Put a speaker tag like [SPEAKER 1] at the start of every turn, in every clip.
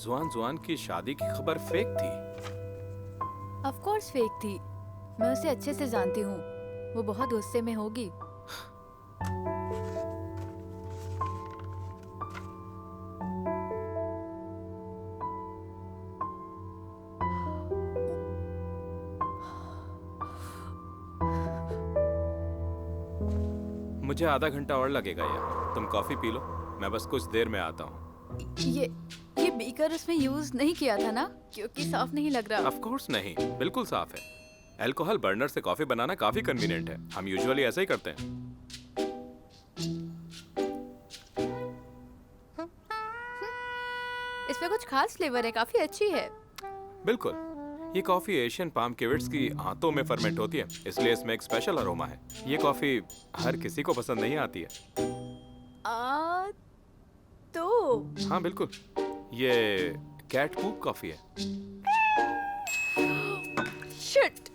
[SPEAKER 1] जुआन जुआन की शादी की खबर फेक थी।
[SPEAKER 2] ऑफ कोर्स फेक थी। मैं उसे अच्छे से जानती हूँ। वो बहुत गुस्से में होगी।
[SPEAKER 1] मुझे आधा घंटा और लगेगा यार, तुम कॉफी पी लो, मैं बस कुछ देर में आता हूँ।
[SPEAKER 2] ये बीकर उसमें यूज नहीं किया था ना, क्योंकि साफ नहीं लग रहा।
[SPEAKER 1] ऑफ कोर्स नहीं, बिल्कुल साफ है। अल्कोहल बर्नर से कॉफी बनाना काफी कन्वीनियंट है, हम यूजुअली ऐसा ही करते हैं।
[SPEAKER 2] इसमें कुछ खास फ्लेवर है, काफी अच्छी है।
[SPEAKER 1] बिल्कुल, ये कॉफी एशियन पाम किविट्स की आंतों में फर्मेंट होती है, इसलिए इसमें एक स्पेशल अरोमा है। ये कॉफी हर किसी को पसंद नहीं आती है।
[SPEAKER 2] तो
[SPEAKER 1] हाँ बिल्कुल, ये कैट पूप कॉफी है।
[SPEAKER 2] शिट।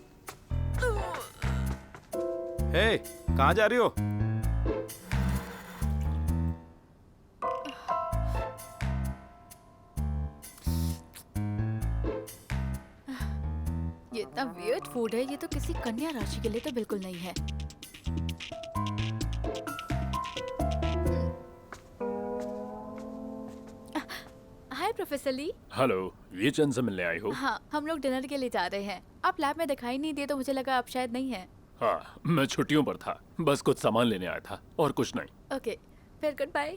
[SPEAKER 1] हे, कहाँ जा रही हो?
[SPEAKER 2] ये इतना वियर्ड फूड है, ये तो किसी कन्या राशि के लिए तो बिल्कुल नहीं है। हाय प्रोफेसर ली।
[SPEAKER 3] हेलो, ये चंद से मिलने आई हो?
[SPEAKER 2] हाँ, हम लोग डिनर के लिए जा रहे हैं। आप लैब में दिखाई नहीं दिए तो मुझे लगा आप शायद नहीं हैं।
[SPEAKER 3] हाँ, मैं छुट्टियों पर था, बस कुछ सामान लेने आया था और कुछ नहीं।
[SPEAKER 2] ओके, फिर गुड बाय।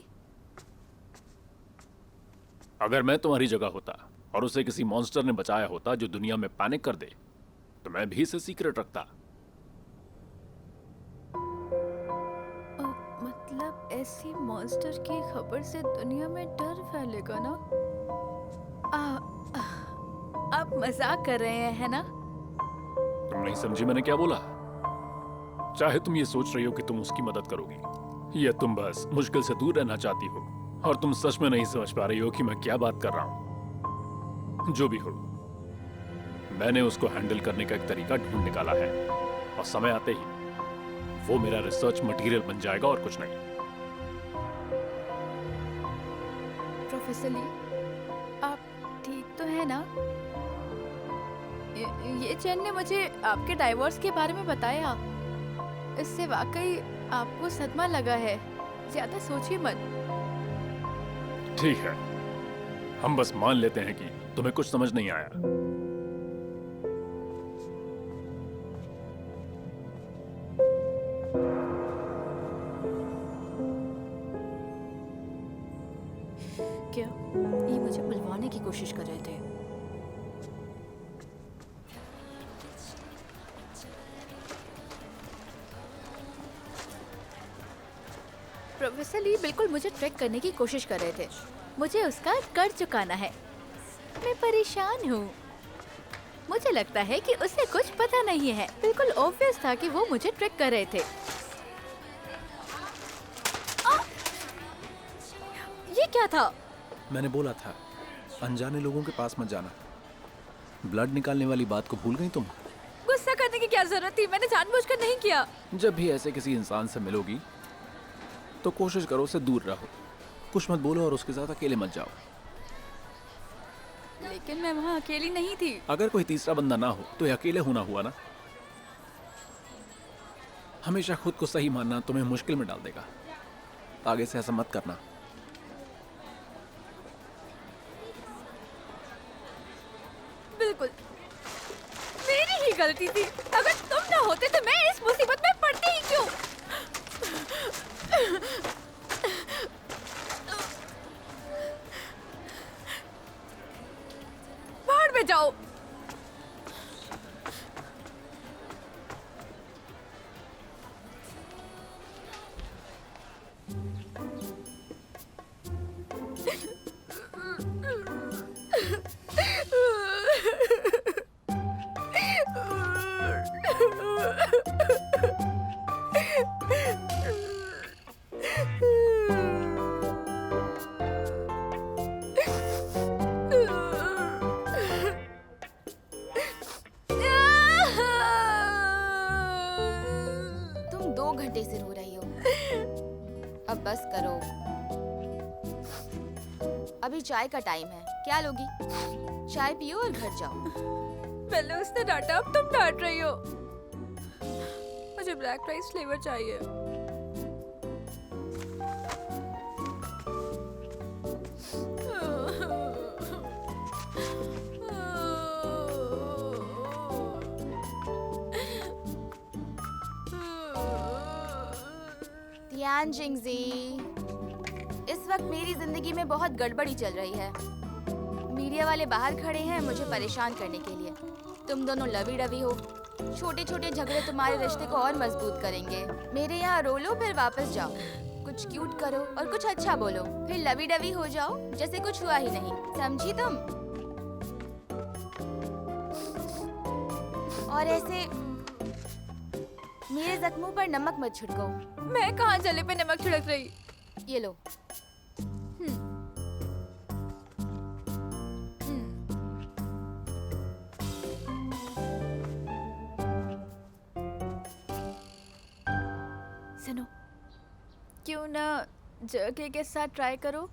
[SPEAKER 3] अगर मैं तुम्हारी जगह होता और उसे किसी मॉन्स्टर ने बचाया होता जो दुनिया में पैनिक कर दे, तो मैं भी इसे सीक्रेट रखता।
[SPEAKER 2] मतलब ऐसी मॉन्स्टर की खबर से दुनिया में डर फैलेगा ना? आप मजाक कर रहे हैं, है ना?
[SPEAKER 3] तुम नहीं समझी मैंने क्या बोला? चाहे तुम ये सोच रही हो कि तुम उसकी मदद करोगी, या तुम बस मुश्किल से दूर रहना चाहती हो और तुम सच में नहीं समझ पा रही हो कि मैं क्या बात कर रहा हूं। जो भी हो, मैंने उसको हैंडल करने का एक तरीका ढूंढ निकाला है और समय आते ही वो मेरा रिसर्च मटेरियल बन जाएगा और कुछ नहीं।
[SPEAKER 2] प्रोफेसर ली, आप ठीक तो है ना? ये चैन ने मुझे आपके डाइवोर्स के बारे में बताया। इससे वाकई आपको सदमा लगा है। ज्यादा सोचिए मत।
[SPEAKER 3] ठीक है, हम बस मान लेते हैं कि तुम्हें कुछ समझ नहीं आया।
[SPEAKER 2] क्या ये मुझे बुलवाने की कोशिश कर रहे थे? प्रोफेसर ली बिल्कुल मुझे ट्रैक करने की कोशिश कर रहे थे। मुझे उसका कर चुकाना है। मैं परेशान हूँ। मुझे लगता है कि उसे कुछ पता नहीं है। बिल्कुल ऑब्वियस था कि वो मुझे ट्रैक कर रहे थे। ये क्या था?
[SPEAKER 4] मैंने बोला था अनजाने लोगों के पास मत जाना। ब्लड निकालने वाली बात को भूल गई तुम?
[SPEAKER 2] गुस्सा करने की क्या जरूरत थी? मैंने जानबूझकर नहीं किया।
[SPEAKER 4] जब भी ऐसे किसी इंसान से मिलोगी तो कोशिश करो उससे दूर रहो। कुछ मत बोलो और उसके साथ अकेले मत जाओ।
[SPEAKER 2] लेकिन मैं वहाँ अकेली नहीं थी।
[SPEAKER 4] अगर कोई तीसरा बंदा ना हो तो ये अकेले होना हुआ ना। हमेशा खुद को सही मानना तुम्हें मुश्किल में डाल देगा। आगे से ऐसा मत करना।
[SPEAKER 2] बिल्कुल मेरी ही गलती थी। अगर तुम ना होते तो मैं इस मुसीबत में पड़ती ही क्यों? बाहर में जाओ।
[SPEAKER 5] तुम 2 घंटे से रो रही हो। अब बस करो। अभी चाय का टाइम है, क्या लोगी? चाय पियो और घर जाओ।
[SPEAKER 2] पहले उसने डांटा, अब तुम डांट रही हो। मुझे ब्लैक राइस फ्लेवर चाहिए।
[SPEAKER 5] ध्यान जिंगजी, इस वक्त मेरी जिंदगी में बहुत गड़बड़ी चल रही है। मीडिया वाले बाहर खड़े हैं मुझे परेशान करने के लिए। तुम दोनों लवी डवी हो। छोटे छोटे झगड़े तुम्हारे रिश्ते को और मजबूत करेंगे। मेरे यहाँ रो लो फिर वापस जाओ। कुछ क्यूट करो और कुछ अच्छा बोलो, फिर लवी डवी हो जाओ जैसे कुछ हुआ ही नहीं। समझी तुम? और ऐसे मेरे जख्मों पर नमक मत छिड़को।
[SPEAKER 2] मैं कहाँ जले पे नमक छिड़क रही?
[SPEAKER 5] ये लो।
[SPEAKER 2] सुनो, क्यों ना जर्के के साथ ट्राई करो?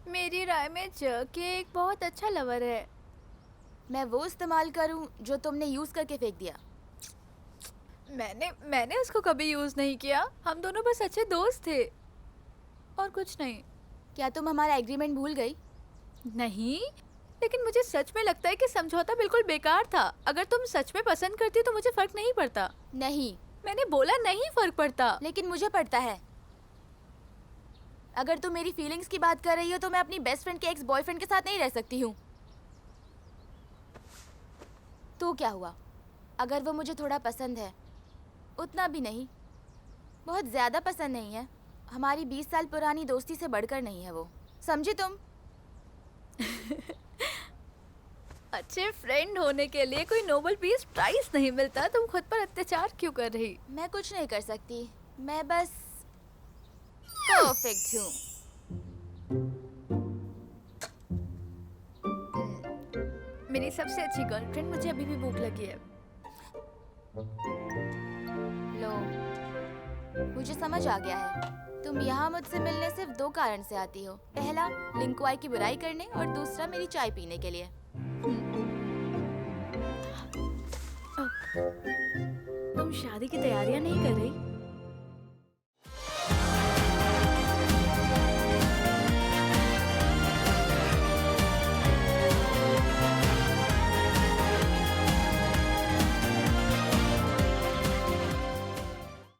[SPEAKER 2] मेरी राय में जर्के एक बहुत अच्छा लवर है।
[SPEAKER 5] मैं वो इस्तेमाल करूं जो तुमने यूज करके फेंक दिया।
[SPEAKER 2] मैंने उसको कभी यूज नहीं किया। हम दोनों बस अच्छे दोस्त थे और कुछ नहीं।
[SPEAKER 5] क्या तुम हमारा एग्रीमेंट भूल गई?
[SPEAKER 2] नहीं, लेकिन मुझे सच में लगता है कि समझौता बिल्कुल बेकार था। अगर तुम सच में पसंद करती तो मुझे फर्क नहीं पड़ता।
[SPEAKER 5] नहीं।
[SPEAKER 2] मैंने बोला नहीं फर्क पड़ता।
[SPEAKER 5] लेकिन मुझे पड़ता है। अगर तुम मेरी फीलिंग्स की बात कर रही हो तो मैं अपनी बेस्ट फ्रेंड के एक्स बॉयफ्रेंड के साथ नहीं रह सकती हूँ। तो क्या हुआ? अगर वो मुझे थोड़ा पसंद है, उतना भी नहीं, बहुत ज्यादा पसंद नहीं है, हमारी 20 साल पुरानी दोस्ती से बढ़कर नहीं है वो। समझी तुम?
[SPEAKER 2] अच्छे फ्रेंड होने के लिए कोई नोबेल पीस प्राइज नहीं मिलता। तुम खुद पर अत्याचार क्यों कर रही?
[SPEAKER 5] मैं कुछ नहीं कर सकती, मैं बस परफेक्ट हूँ।
[SPEAKER 2] मेरी सबसे अच्छी गर्लफ्रेंड, मुझे अभी भी भूख लगी है।
[SPEAKER 5] लो, मुझे समझ आ गया है। तुम यहाँ मुझसे मिलने सिर्फ 2 कारण से आती हो। पहला, लिंकुआई की बुराई करने, और दूसरा मेरी चाय पीने के लिए।
[SPEAKER 2] तुम शादी की तैयारियां नहीं कर रही?